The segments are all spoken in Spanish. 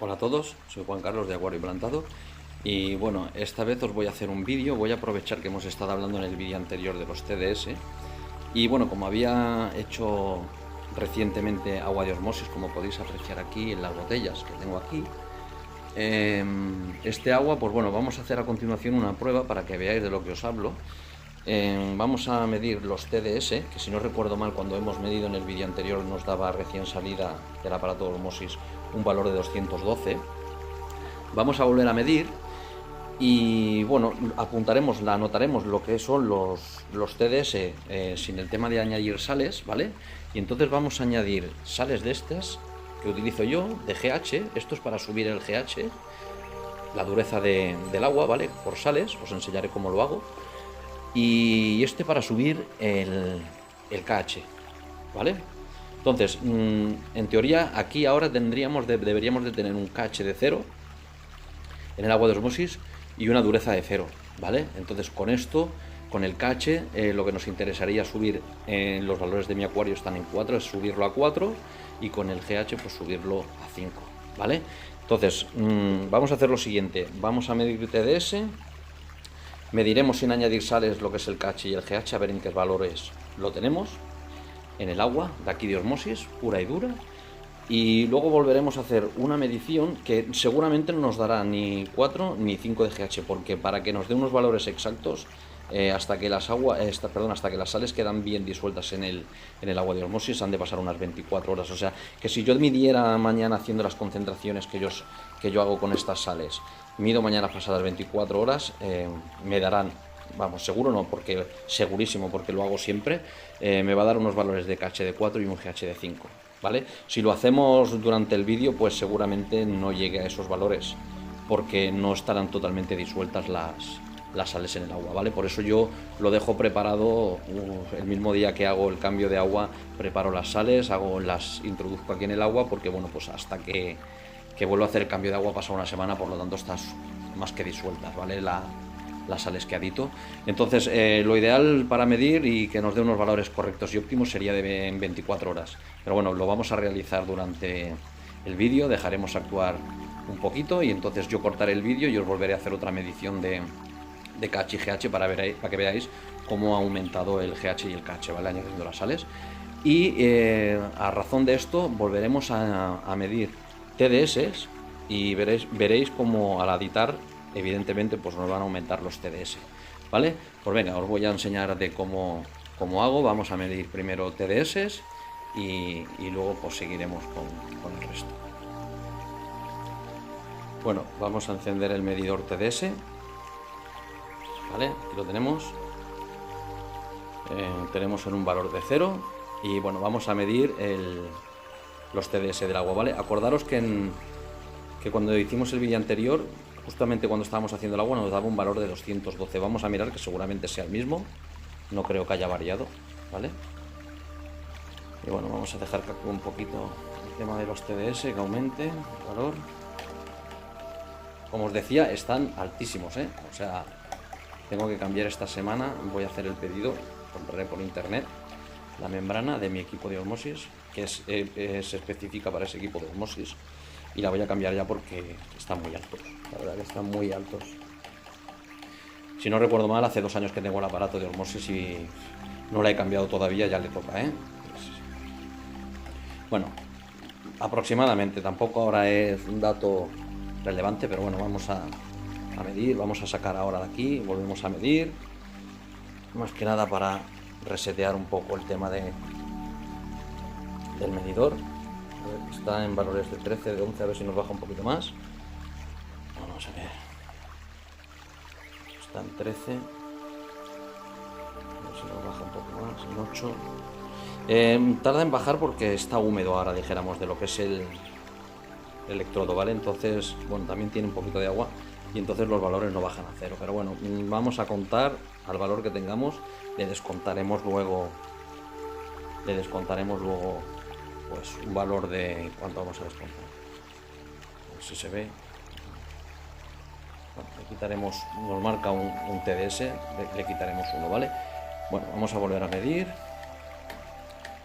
Hola a todos, soy Juan Carlos de Acuario Plantado y bueno, esta vez os voy a hacer un vídeo, voy a aprovechar que hemos estado hablando en el vídeo anterior de los TDS y bueno, como había hecho recientemente agua de osmosis, como podéis apreciar aquí en las botellas que tengo aquí, este agua, pues bueno, vamos a hacer a continuación una prueba para que veáis de lo que os hablo. Vamos a medir los TDS, que si no recuerdo mal, cuando hemos medido en el vídeo anterior nos daba recién salida del aparato de osmosis un valor de 212. Vamos a volver a medir y bueno, anotaremos lo que son los TDS sin el tema de añadir sales, ¿vale? Y entonces vamos a añadir sales de estas que utilizo yo, de GH. Esto es para subir el GH, la dureza del agua, ¿vale? Por sales, os enseñaré cómo lo hago. Y este para subir el KH, ¿vale? Entonces, en teoría, aquí ahora deberíamos de tener un KH de 0 en el agua de osmosis y una dureza de 0, ¿vale? Entonces, con esto, con el KH, lo que nos interesaría subir, los valores de mi acuario están en 4, es subirlo a 4, y con el GH, pues subirlo a 5, ¿vale? Entonces, vamos a hacer lo siguiente, vamos a medir TDS, mediremos sin añadir sales lo que es el KH y el GH, a ver en qué valores lo tenemos en el agua de aquí de osmosis, pura y dura. Y luego volveremos a hacer una medición que seguramente no nos dará ni 4 ni 5 de GH, porque para que nos dé unos valores exactos, hasta que las sales quedan bien disueltas en el agua de osmosis, han de pasar unas 24 horas. O sea, que si yo midiera mañana haciendo las concentraciones que yo hago con estas sales, mido mañana pasadas 24 horas, me darán, vamos, seguro no, porque segurísimo, porque lo hago siempre, me va a dar unos valores de KH de 4 y un GH de 5, ¿vale? Si lo hacemos durante el vídeo, pues seguramente no llegue a esos valores, porque no estarán totalmente disueltas las sales en el agua, ¿vale? Por eso yo lo dejo preparado el mismo día que hago el cambio de agua, preparo las sales, las introduzco aquí en el agua, porque bueno, pues hasta que vuelvo a hacer el cambio de agua pasa una semana, por lo tanto estás más que disueltas, ¿vale? Las sales que adito. Entonces, lo ideal para medir y que nos dé unos valores correctos y óptimos sería en 24 horas. Pero bueno, lo vamos a realizar durante el vídeo, dejaremos actuar un poquito y entonces yo cortaré el vídeo y os volveré a hacer otra medición de KH y GH para que veáis cómo ha aumentado el GH y el KH, ¿vale? Añadiendo las sales. Y a razón de esto volveremos a medir TDS y veréis cómo al aditar, evidentemente, pues nos van a aumentar los TDS, ¿vale? Pues venga, os voy a enseñar de cómo hago. Vamos a medir primero TDS y luego pues seguiremos con el resto. Bueno, vamos a encender el medidor TDS, ¿vale? Aquí lo tenemos. Tenemos en un valor de 0 y bueno, vamos a medir los TDS del agua, ¿vale? Acordaros que cuando hicimos el vídeo anterior, justamente cuando estábamos haciendo el agua, nos daba un valor de 212. Vamos a mirar que seguramente sea el mismo, no creo que haya variado, ¿vale? Y bueno, vamos a dejar que actúe un poquito el tema de los TDS, que aumente el valor. Como os decía, están altísimos, ¿eh? O sea, tengo que cambiar esta semana, voy a hacer el pedido, compraré por internet la membrana de mi equipo de osmosis, que se especifica para ese equipo de osmosis, y la voy a cambiar ya porque están muy altos, la verdad que están muy altos. Si no recuerdo mal, hace 2 años que tengo el aparato de osmosis y no la he cambiado todavía, ya le toca, ¿eh? Bueno, aproximadamente, tampoco ahora es un dato relevante, pero bueno, vamos a medir, vamos a sacar ahora de aquí, volvemos a medir, más que nada para resetear un poco el tema del medidor. A ver, está en valores de 13, de 11, a ver si nos baja un poquito más. Vamos a ver, está en 13, a ver si nos baja un poco más, en 8. Tarda en bajar porque está húmedo ahora, dijéramos, de lo que es el electrodo, ¿vale? Entonces, bueno, también tiene un poquito de agua y entonces los valores no bajan a 0, pero bueno, vamos a contar al valor que tengamos, le descontaremos luego pues un valor de cuánto vamos a descontar. A ver si se ve. Bueno, le quitaremos, nos marca un TDS, le quitaremos 1, ¿vale? Bueno, vamos a volver a medir.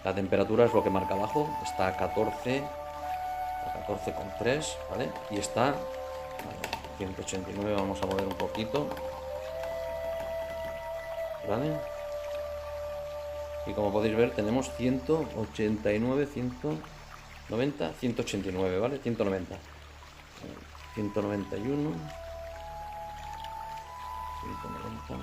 La temperatura es lo que marca abajo, está a 14, a 14,3, ¿vale? Y está 189, vamos a mover un poquito, ¿vale? Y como podéis ver tenemos 189, 190, 189, ¿vale? 190, 191, 190.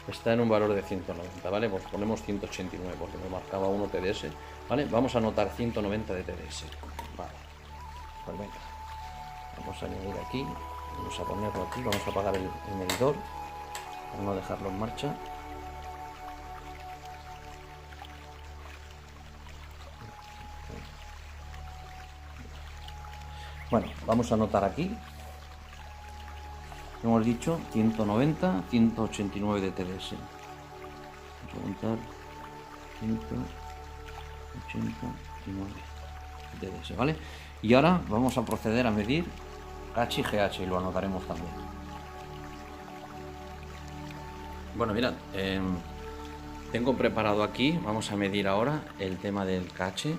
Está en un valor de 190, ¿vale? Pues ponemos 189 porque me marcaba 1 TDS, ¿vale? Vamos a anotar 190 de TDS, vale. Pues venga, vamos a añadir aquí, vamos a ponerlo aquí, vamos a apagar el medidor para no dejarlo en marcha. Bueno, vamos a anotar aquí. Hemos dicho 190, 189 de TDS. Vamos a contar 189 de TDS, ¿vale? Y ahora vamos a proceder a medir KH y GH y lo anotaremos también. Bueno, mirad, tengo preparado aquí, vamos a medir ahora el tema del KH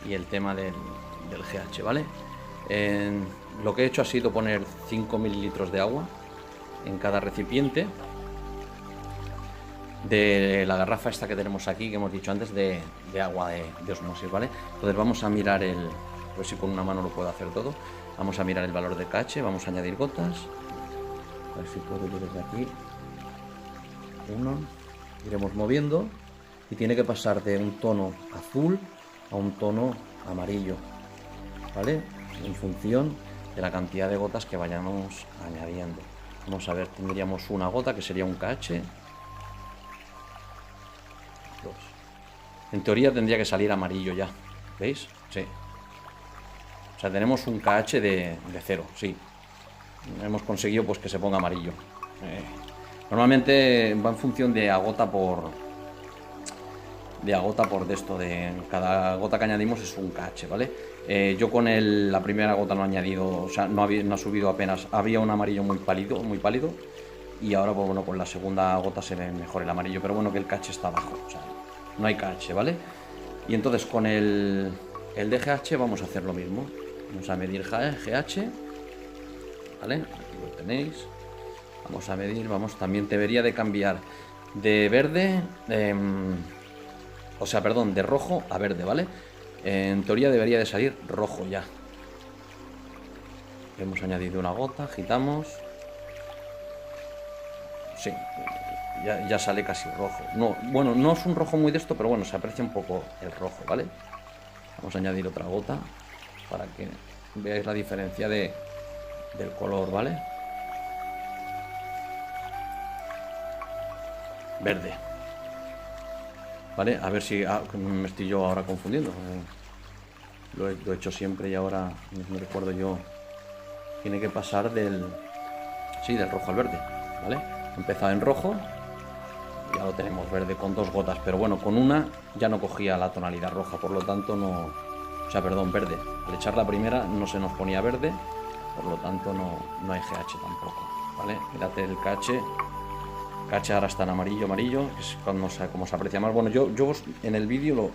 y el tema del GH, ¿vale? Lo que he hecho ha sido poner 5 mililitros de agua en cada recipiente de la garrafa esta que tenemos aquí, que hemos dicho antes, de agua de osmosis, ¿vale? Entonces vamos a mirar pues si con una mano lo puedo hacer todo, vamos a mirar el valor de KH, vamos a añadir gotas, a ver si puedo yo desde aquí, iremos moviendo y tiene que pasar de un tono azul a un tono amarillo, ¿vale? En función de la cantidad de gotas que vayamos añadiendo. Vamos a ver, tendríamos una gota que sería un KH. 2. En teoría tendría que salir amarillo ya, ¿veis? Sí. O sea, tenemos un KH de 0, sí. Hemos conseguido pues que se ponga amarillo. Normalmente va en función de agota por esto, de cada gota que añadimos es un KH, ¿vale? Yo con la primera gota no he añadido, o sea, no ha subido apenas, había un amarillo muy pálido, y ahora pues bueno, con la segunda gota se ve mejor el amarillo, pero bueno, que el KH está bajo, o sea, no hay KH, ¿vale? Y entonces con el DGH vamos a hacer lo mismo, vamos a medir GH, ¿vale? Aquí lo tenéis, vamos a medir, también debería de cambiar de verde, de rojo a verde, ¿vale? En teoría debería de salir rojo ya. Hemos añadido una gota, agitamos. Sí, ya sale casi rojo. No, bueno, no es un rojo muy de esto, pero bueno, se aprecia un poco el rojo, ¿vale? Vamos a añadir otra gota para que veáis la diferencia del color, ¿vale? Verde. ¿Vale? A ver si me estoy yo ahora confundiendo. Lo he hecho siempre y ahora no recuerdo yo. Tiene que pasar del rojo al verde, ¿vale? He empezado en rojo, ya lo tenemos verde con 2 gotas, pero bueno, con una ya no cogía la tonalidad roja, por lo tanto no... O sea, perdón, verde. Al echar la primera no se nos ponía verde, por lo tanto no hay GH tampoco, ¿vale? Mirad el KH. KH ahora está en amarillo, que es como se aprecia más. Bueno, yo en el vídeo,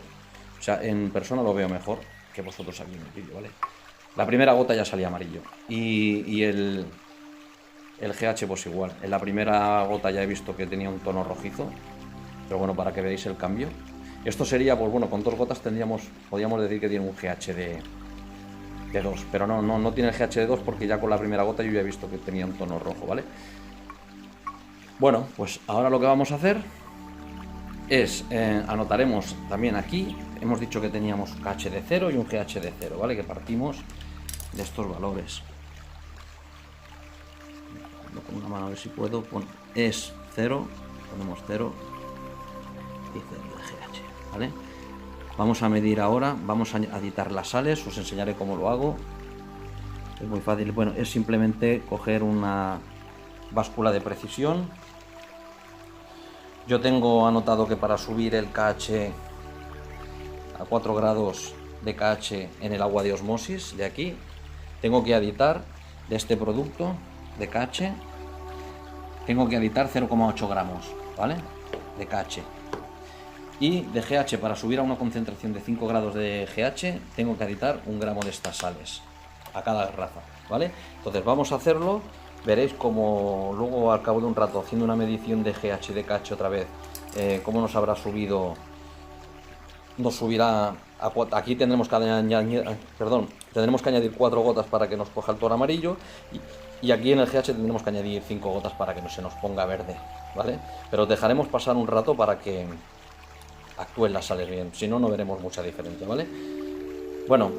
en persona lo veo mejor que vosotros aquí en el vídeo, ¿vale? La primera gota ya salía amarillo y el GH pues igual. En la primera gota ya he visto que tenía un tono rojizo, pero bueno, para que veáis el cambio. Esto sería, pues bueno, con 2 gotas podríamos decir que tiene un GH de 2, pero no tiene el GH de 2 porque ya con la primera gota yo ya he visto que tenía un tono rojo, ¿vale? Bueno, pues ahora lo que vamos a hacer es, anotaremos también aquí, hemos dicho que teníamos un KH de 0 y un GH de 0, ¿vale? Que partimos de estos valores. Con una mano a ver si puedo, es 0, ponemos 0 y 0 de GH, ¿vale? Vamos a medir ahora, vamos a aditar las sales, os enseñaré cómo lo hago. Es muy fácil, bueno, es simplemente coger una báscula de precisión. Yo tengo anotado que para subir el KH a 4 grados de KH en el agua de osmosis de aquí, tengo que aditar de este producto de KH, tengo que aditar 0,8 gramos, ¿vale? de KH. Y de GH, para subir a una concentración de 5 grados de GH, tengo que aditar 1 gramo de estas sales a cada garrafa, ¿vale? Entonces vamos a hacerlo, veréis como luego al cabo de un rato, haciendo una medición de GH y de KH otra vez, cómo nos habrá subido, nos subirá, aquí tendremos que añadir, tendremos que añadir 4 gotas para que nos coja el tono amarillo, y aquí en el GH tendremos que añadir 5 gotas para que no se nos ponga verde, ¿vale? Pero dejaremos pasar un rato para que actúen las sales bien, si no, no veremos mucha diferencia, ¿vale? Bueno,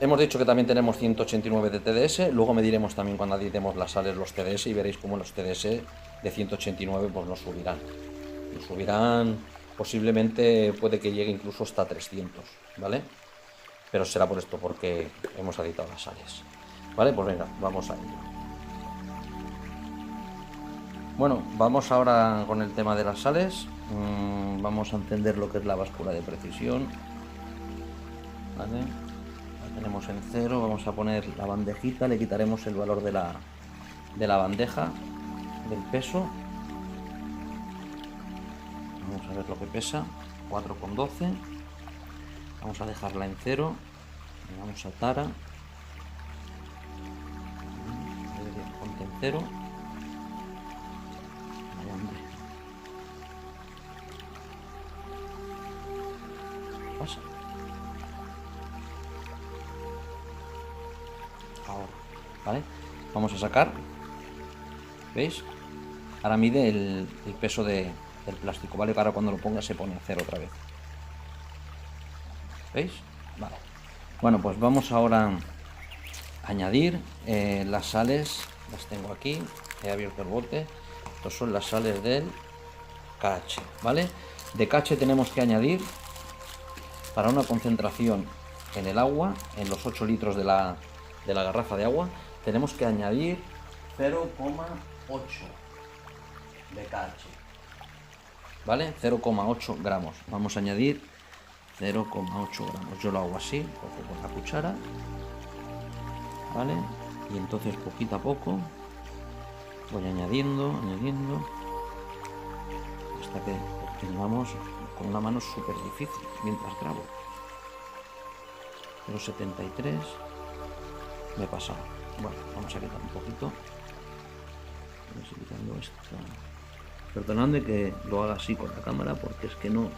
hemos dicho que también tenemos 189 de TDS, luego mediremos también cuando aditemos las sales los TDS y veréis cómo los TDS de 189 pues nos subirán posiblemente, puede que llegue incluso hasta 300, ¿vale? Pero será por esto, porque hemos aditado las sales, ¿vale? Pues venga, vamos a ello. Bueno, vamos ahora con el tema de las sales. Vamos a encender lo que es la báscula de precisión, ¿vale? La tenemos en 0, vamos a poner la bandejita, le quitaremos el valor de la bandeja, del peso. Vamos a ver lo que pesa, 4,12. Vamos a dejarla en 0, le vamos a tara, ponte en 0. Pasa. Ahora, ¿vale? Vamos a sacar, ¿veis? Ahora mide el peso del plástico, ¿vale? Ahora cuando lo ponga se pone a 0 otra vez, ¿veis? Vale. Bueno, pues vamos ahora a añadir las sales, las tengo aquí, he abierto el bote, estos son las sales del KH, ¿vale? De KH tenemos que añadir, para una concentración en el agua, en los 8 litros de la garrafa de agua, tenemos que añadir 0,8 de KH, ¿vale? 0,8 gramos. Vamos a añadir 0,8 gramos. Yo lo hago así, cojo con la cuchara, ¿vale? Y entonces poquito a poco voy añadiendo, hasta que obtengamos. Con una mano súper difícil mientras grabo. 0,73 me he pasado. Bueno, vamos a quitar un poquito. Vamos a quitando esto. Perdonadme que lo haga así con la cámara, porque es que no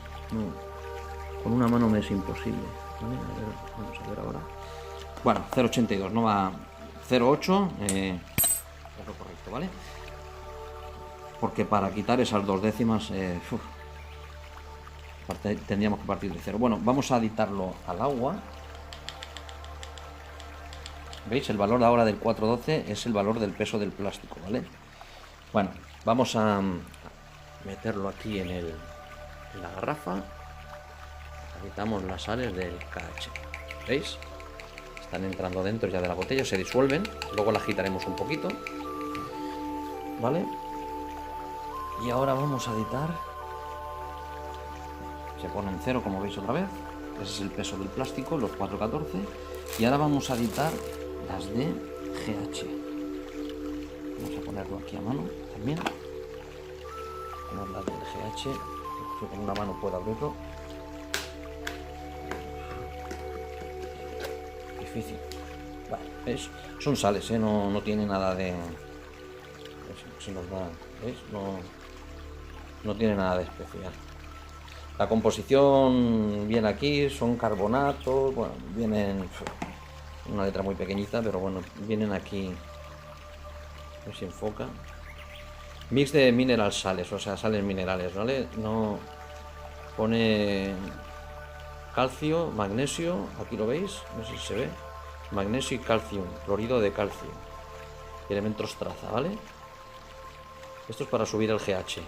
con una mano me es imposible, ¿vale? A ver, vamos a ver ahora. Bueno, 0,82, no va 0,8, es lo correcto, ¿vale? Porque para quitar esas 2 décimas, tendríamos que partir de 0. Bueno, vamos a aditarlo al agua. ¿Veis? El valor ahora del 4,12 es el valor del peso del plástico, ¿vale? Bueno, vamos a meterlo aquí en la garrafa. Aditamos las sales del KH. ¿Veis? Están entrando dentro ya de la botella, se disuelven. Luego la agitaremos un poquito, ¿vale? Y ahora vamos a aditar. Se pone en 0, como veis otra vez. Ese es el peso del plástico, los 4,14. Y ahora vamos a aditar las de GH. Vamos a ponerlo aquí a mano también. Ponemos las del GH. Yo con una mano puedo abrirlo. Difícil. Vale, ¿veis? Son sales, no tiene nada de... Se nos da, ¿veis? No tiene nada de especial. La composición viene aquí, son carbonatos, bueno, vienen una letra muy pequeñita, pero bueno, vienen aquí, a ver si enfoca. Mix de mineral sales, o sea, sales minerales, ¿vale? No pone calcio, magnesio, aquí lo veis, no sé si se ve, magnesio y calcio, clorhido de calcio, y elementos traza, ¿vale? Esto es para subir el GH.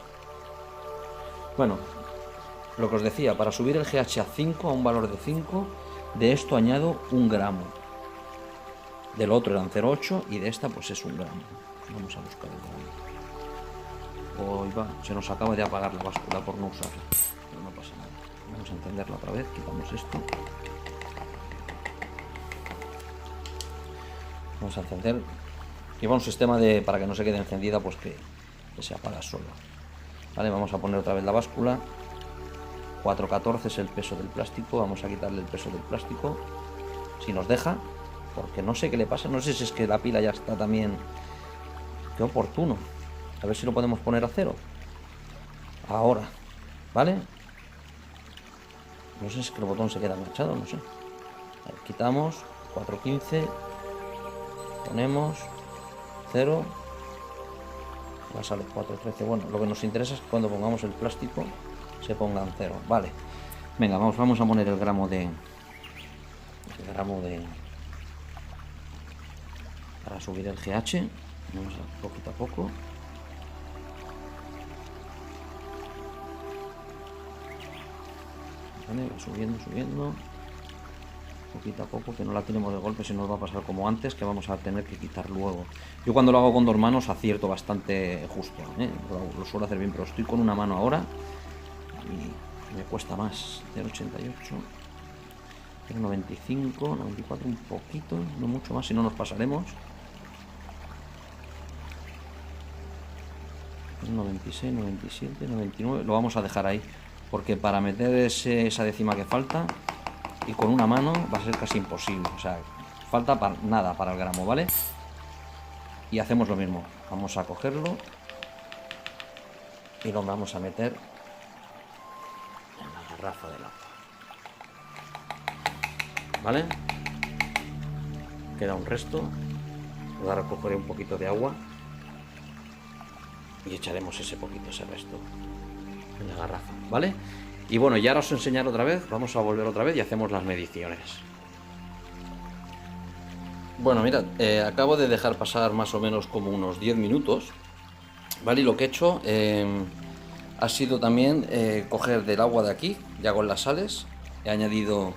Bueno, lo que os decía, para subir el GH a 5, a un valor de 5, de esto añado 1 gramo. Del otro eran 0,8 y de esta pues es 1 gramo. Vamos a buscar el gramo. Hoy va, se nos acaba de apagar la báscula por no usarla, pero no pasa nada. Vamos a encenderla otra vez, quitamos esto. Vamos a encender. Lleva un sistema para que no se quede encendida, pues que se apaga solo. Vale, vamos a poner otra vez la báscula. 4,14 es el peso del plástico. Vamos a quitarle el peso del plástico, si nos deja, porque no sé qué le pasa. No sé si es que la pila ya está también. Qué oportuno. A ver si lo podemos poner a 0. Ahora, ¿vale? No sé si es que el botón se queda enganchado, no sé. A ver, quitamos 4,15. Ponemos 0. Va a salir 4,13. Bueno, lo que nos interesa es que cuando pongamos el plástico se ponga en 0. Vale. Venga, vamos a poner el gramo de para subir el GH. Vamos a poquito a poco. Vale, va subiendo. Poquito a poco, que no la tenemos de golpe, se nos va a pasar como antes, que vamos a tener que quitar luego. Yo cuando lo hago con 2 manos acierto bastante justo, lo suelo hacer bien, pero estoy con una mano ahora y me cuesta más. 0,88, 0,95, 94, un poquito, no mucho más, si no nos pasaremos. 96, 97, 99, lo vamos a dejar ahí, porque para meter esa décima que falta y con una mano va a ser casi imposible, o sea, falta nada para el gramo, ¿vale? Y hacemos lo mismo, vamos a cogerlo y lo vamos a meter en la garrafa del agua, ¿vale? Queda un resto, voy a recoger un poquito de agua y echaremos ese resto en la garrafa, ¿vale? Y bueno, ya os enseñaré otra vez, vamos a volver otra vez y hacemos las mediciones. Bueno, mirad, acabo de dejar pasar más o menos como unos 10 minutos, ¿vale? Y lo que he hecho ha sido también coger del agua de aquí, ya con las sales, he añadido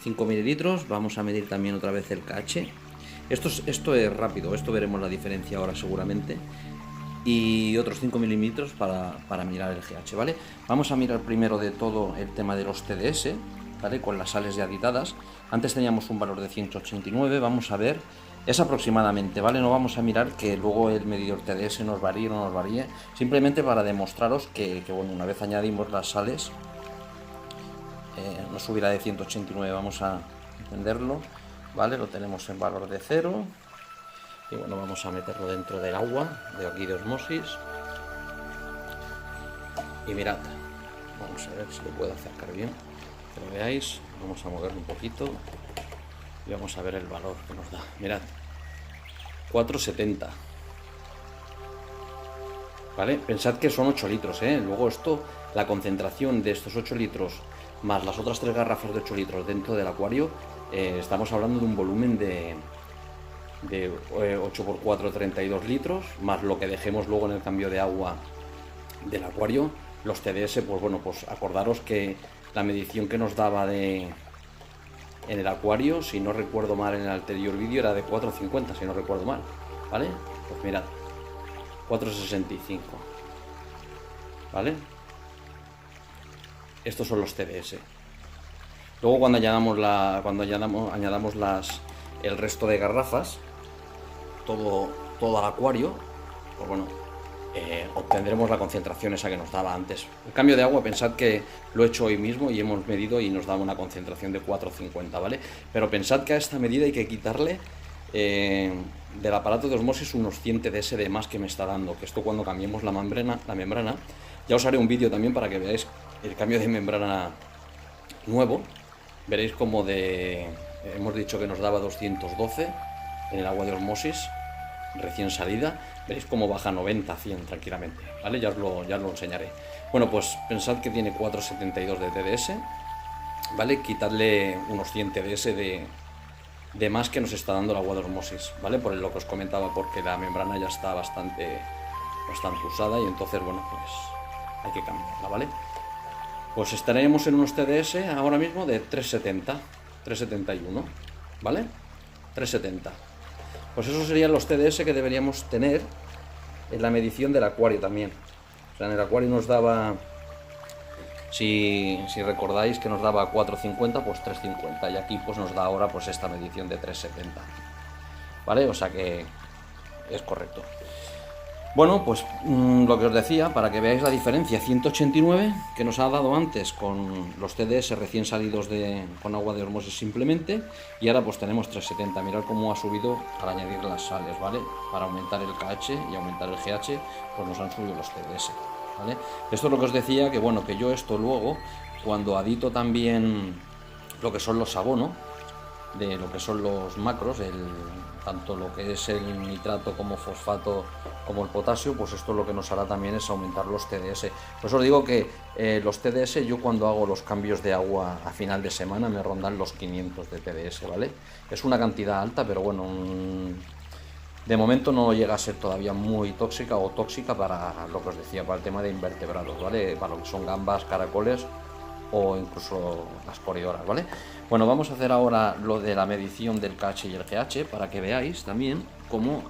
5 mililitros, vamos a medir también otra vez el KH. Esto es rápido, esto veremos la diferencia ahora seguramente. Y otros 5 milímetros para mirar el GH, ¿vale? Vamos a mirar primero de todo el tema de los TDS, ¿vale? Con las sales ya aditadas. Antes teníamos un valor de 189, vamos a ver, es aproximadamente, ¿vale? No vamos a mirar que luego el medidor TDS nos varíe o no nos varíe, simplemente para demostraros que bueno, una vez añadimos las sales, nos subirá de 189, vamos a encenderlo, ¿vale? Lo tenemos en valor de 0. Y bueno, vamos a meterlo dentro del agua de aquí de osmosis. Y mirad, vamos a ver si lo puedo acercar bien, que lo veáis. Vamos a moverlo un poquito y vamos a ver el valor que nos da. Mirad, 4,70. ¿Vale? Pensad que son 8 litros, Luego esto, la concentración de estos 8 litros más las otras 3 garrafas de 8 litros dentro del acuario, estamos hablando de un volumen de 8 por 4, 32 litros, más lo que dejemos luego en el cambio de agua del acuario. Los TDS, pues bueno, pues acordaros que la medición que nos daba en el acuario, si no recuerdo mal en el anterior vídeo, era de 4,50, si no recuerdo mal, ¿vale? Pues mirad, 4,65, ¿vale? Estos son los TDS. Luego cuando añadamos el resto de garrafas, todo al acuario, pues bueno, obtendremos la concentración esa que nos daba antes. El cambio de agua, pensad que lo he hecho hoy mismo y hemos medido y nos daba una concentración de 4,50, ¿vale? Pero pensad que a esta medida hay que quitarle del aparato de osmosis unos 100 TDS de más que me está dando, que esto cuando cambiemos la membrana, ya os haré un vídeo también para que veáis el cambio de membrana nuevo. Veréis como hemos dicho que nos daba 212 en el agua de osmosis recién salida, veréis cómo baja 90, 100 tranquilamente, ¿vale? Ya os lo enseñaré. Bueno, pues pensad que tiene 4,72 de TDS, ¿vale? Quitadle unos 100 TDS de más que nos está dando el agua de osmosis, ¿vale? Por lo que os comentaba, porque la membrana ya está bastante usada y entonces, bueno, pues hay que cambiarla, ¿vale? Pues estaremos en unos TDS ahora mismo de 3,70, 3,71, ¿vale? 3,70. Pues esos serían los TDS que deberíamos tener en la medición del acuario también. O sea, en el acuario nos daba, si recordáis que nos daba 4,50, pues 3,50. Y aquí pues nos da ahora pues esta medición de 3,70. ¿Vale? O sea que es correcto. Bueno, pues lo que os decía, para que veáis la diferencia, 189 que nos ha dado antes con los TDS recién salidos con agua de osmosis simplemente, y ahora pues tenemos 370. Mirad cómo ha subido al añadir las sales, ¿vale? Para aumentar el KH y aumentar el GH, pues nos han subido los TDS, ¿vale? Esto es lo que os decía, que bueno, que yo esto luego, cuando adito también lo que son los abonos, de lo que son los macros, tanto lo que es el nitrato como fosfato como el potasio, pues esto lo que nos hará también es aumentar los TDS. Por eso os digo que los TDS, yo cuando hago los cambios de agua a final de semana me rondan los 500 de TDS, ¿vale? Es una cantidad alta, pero bueno, de momento no llega a ser todavía muy tóxica o tóxica para lo que os decía, para el tema de invertebrados, ¿vale? Para lo que son gambas, caracoles o incluso las coridoras, ¿vale? Bueno, vamos a hacer ahora lo de la medición del KH y el GH para que veáis también cómo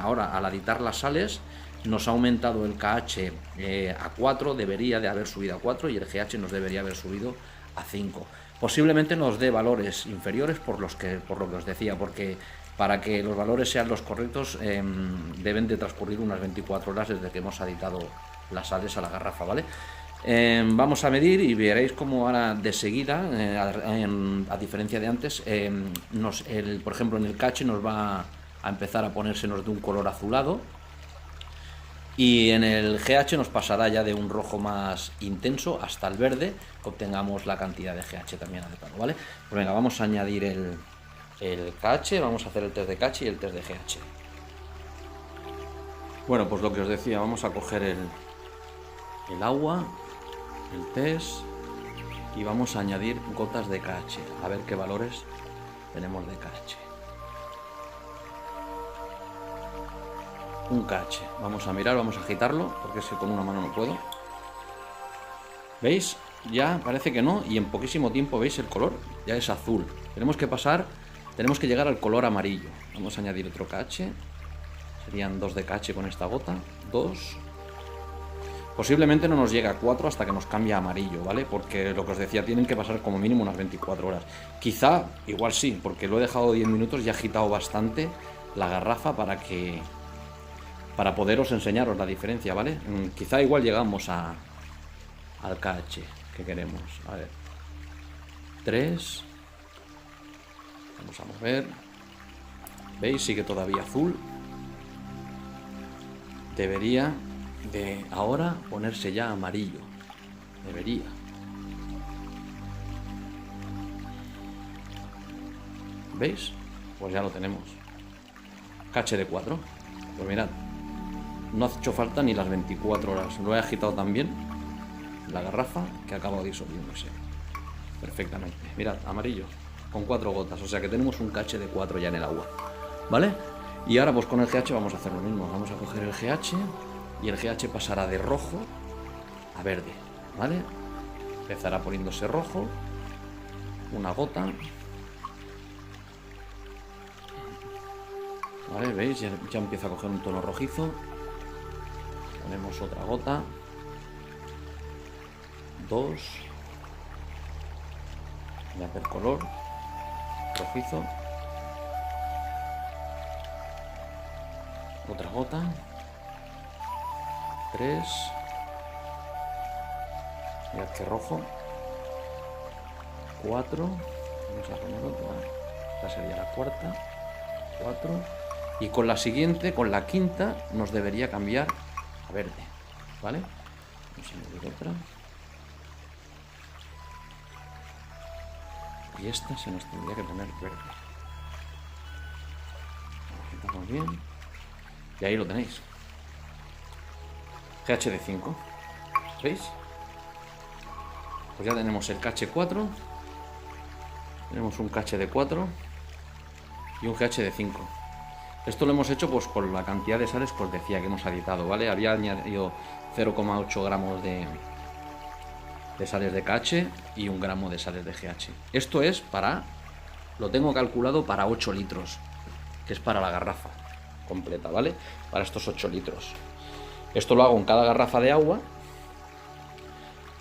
ahora al aditar las sales nos ha aumentado el KH a 4, debería de haber subido a 4, y el GH nos debería haber subido a 5. Posiblemente nos dé valores inferiores por lo que os decía, porque para que los valores sean los correctos deben de transcurrir unas 24 horas desde que hemos aditado las sales a la garrafa, ¿vale? Vamos a medir y veréis cómo ahora de seguida, a diferencia de antes, por ejemplo en el KH nos va a empezar a ponérsenos de un color azulado, y en el GH nos pasará ya de un rojo más intenso hasta el verde, que obtengamos la cantidad de GH también adecuado, ¿vale? Pues venga, vamos a añadir el KH, vamos a hacer el test de KH y el test de GH. Bueno, pues lo que os decía, vamos a coger el agua, el test, y vamos a añadir gotas de KH, a ver qué valores tenemos de KH. Un KH, vamos a mirar, vamos a agitarlo, porque es que con una mano no puedo. ¿Veis? Ya parece que no, y en poquísimo tiempo, ¿veis el color? Ya es azul. Tenemos que llegar al color amarillo. Vamos a añadir otro KH, serían 2 de KH con esta gota, 2. Posiblemente no nos llegue a 4 hasta que nos cambie a amarillo, ¿vale? Porque lo que os decía, tienen que pasar como mínimo unas 24 horas. Quizá, igual sí, porque lo he dejado 10 minutos y he agitado bastante la garrafa para poderos enseñaros la diferencia, ¿vale? Quizá igual llegamos al KH que queremos. A ver. 3. Vamos a mover. ¿Veis? Sigue todavía azul. Debería de ahora ponerse ya amarillo. Debería. ¿Veis? Pues ya lo tenemos. KH de 4. Pues mirad, no ha hecho falta ni las 24 horas. Lo he agitado también la garrafa, que acaba disolviéndose perfectamente. Mirad, amarillo, con 4 gotas. O sea que tenemos un KH de 4 ya en el agua, ¿vale? Y ahora pues con el GH vamos a hacer lo mismo. Vamos a coger el GH y el GH pasará de rojo a verde, ¿vale? Empezará poniéndose rojo, una gota, ¿vale? ¿Veis? Ya empieza a coger un tono rojizo. Ponemos otra gota, 2, ya el color rojizo, otra gota, 3, mirad que rojo, 4, vamos a poner otra, esta sería la cuarta, 4, y con la siguiente, con la quinta, nos debería cambiar a verde, ¿vale? Vamos a añadir otra, y esta se nos tendría que poner verde. Lo agitamos bien, y ahí lo tenéis. GH de 5, ¿veis? Pues ya tenemos el KH 4, tenemos un KH de 4 y un GH de 5. Esto lo hemos hecho pues con la cantidad de sales que os decía que hemos aditado, ¿vale? Había añadido 0,8 gramos de sales de KH y 1 gramo de sales de GH. Esto es lo tengo calculado para 8 litros, que es para la garrafa completa, ¿vale? Para estos 8 litros. Esto lo hago en cada garrafa de agua,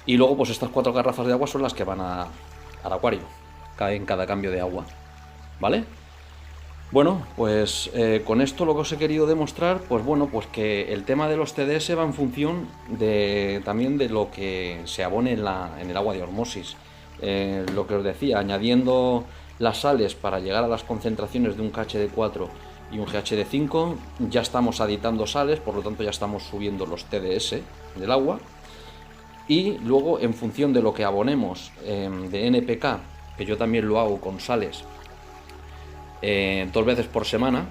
y luego pues estas 4 garrafas de agua son las que van al acuario en cada cambio de agua, ¿vale? Bueno, pues con esto lo que os he querido demostrar, pues bueno, pues que el tema de los TDS va en función también de lo que se abone en el agua de osmosis. Lo que os decía, añadiendo las sales para llegar a las concentraciones de un KH de 4 y un GH de 5, ya estamos aditando sales, por lo tanto ya estamos subiendo los TDS del agua. Y luego, en función de lo que abonemos de NPK, que yo también lo hago con sales, 2 veces por semana,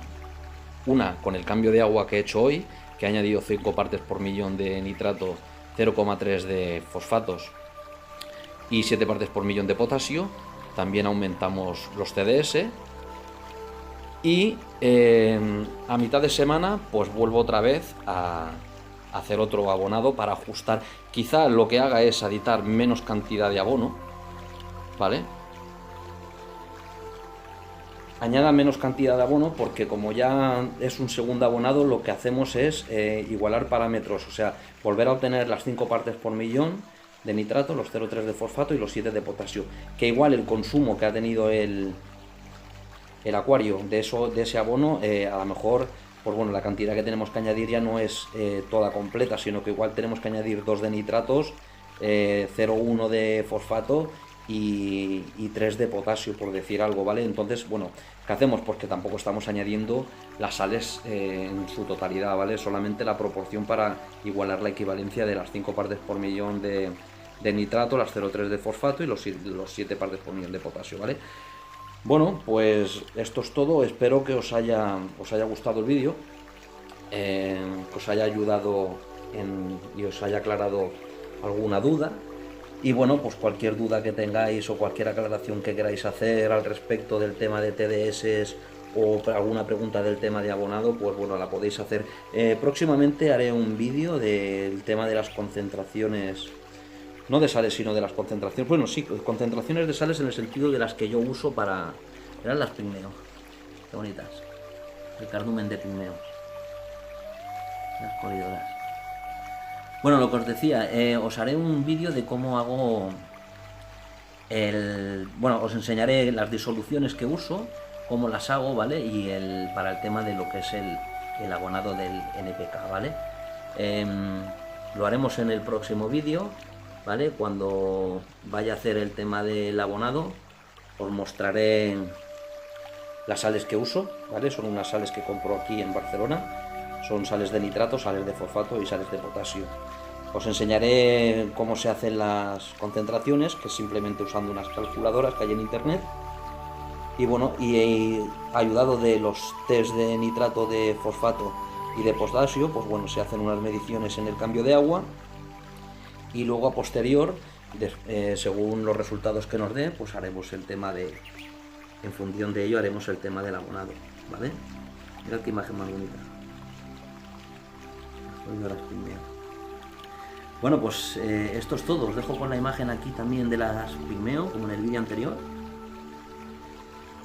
una con el cambio de agua que he hecho hoy, que he añadido 5 partes por millón de nitrato, 0,3 de fosfatos y 7 partes por millón de potasio. También aumentamos los TDS. Y a mitad de semana pues vuelvo otra vez a hacer otro abonado para ajustar. Quizá lo que haga es aditar menos cantidad de abono, ¿vale? Añada menos cantidad de abono porque como ya es un segundo abonado, lo que hacemos es igualar parámetros, o sea, volver a obtener las 5 partes por millón de nitrato, los 0,3 de fosfato y los 7 de potasio, que igual el consumo que ha tenido el acuario de ese abono, a lo mejor, pues bueno, la cantidad que tenemos que añadir ya no es toda completa, sino que igual tenemos que añadir 2 de nitratos, 0,1 de fosfato y 3 de potasio, por decir algo, ¿vale? Entonces, bueno, ¿qué hacemos? Pues que tampoco estamos añadiendo las sales en su totalidad, ¿vale? Solamente la proporción para igualar la equivalencia de las 5 partes por millón de nitrato, las 0,3 de fosfato y los 7 partes por millón de potasio, ¿vale? Bueno, pues esto es todo. Espero que os haya gustado el vídeo, que os haya ayudado y os haya aclarado alguna duda. Y bueno, pues cualquier duda que tengáis o cualquier aclaración que queráis hacer al respecto del tema de TDS o alguna pregunta del tema de abonado, pues bueno, la podéis hacer. Próximamente haré un vídeo del tema de las concentraciones, no de sales, sino de las concentraciones. Bueno, sí, concentraciones de sales en el sentido de las que yo uso para... Eran las pigmeo. Qué bonitas. El cardumen de pigmeos. Las colidoras. Bueno, lo que os decía, os haré un vídeo de cómo hago Bueno, os enseñaré las disoluciones que uso, cómo las hago, ¿vale? Y para el tema de lo que es el abonado del NPK, ¿vale? Lo haremos en el próximo vídeo, ¿vale? Cuando vaya a hacer el tema del abonado, os mostraré las sales que uso, ¿vale? Son unas sales que compro aquí en Barcelona. Son sales de nitrato, sales de fosfato y sales de potasio. Os enseñaré cómo se hacen las concentraciones, que es simplemente usando unas calculadoras que hay en internet. Y bueno, ayudado de los test de nitrato, de fosfato y de potasio, pues bueno, se hacen unas mediciones en el cambio de agua. Y luego a posterior, según los resultados que nos dé, pues haremos el tema en función de ello haremos el tema del abonado, ¿vale? Mirad qué imagen más bonita. Bueno, pues esto es todo. Os dejo con la imagen aquí también de las pigmeo, como en el vídeo anterior.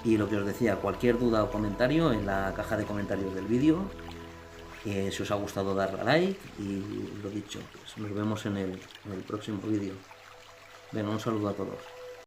Y lo que os decía, cualquier duda o comentario en la caja de comentarios del vídeo. Si os ha gustado, darle a like. Y lo dicho, pues nos vemos en el próximo vídeo. Venga, un saludo a todos.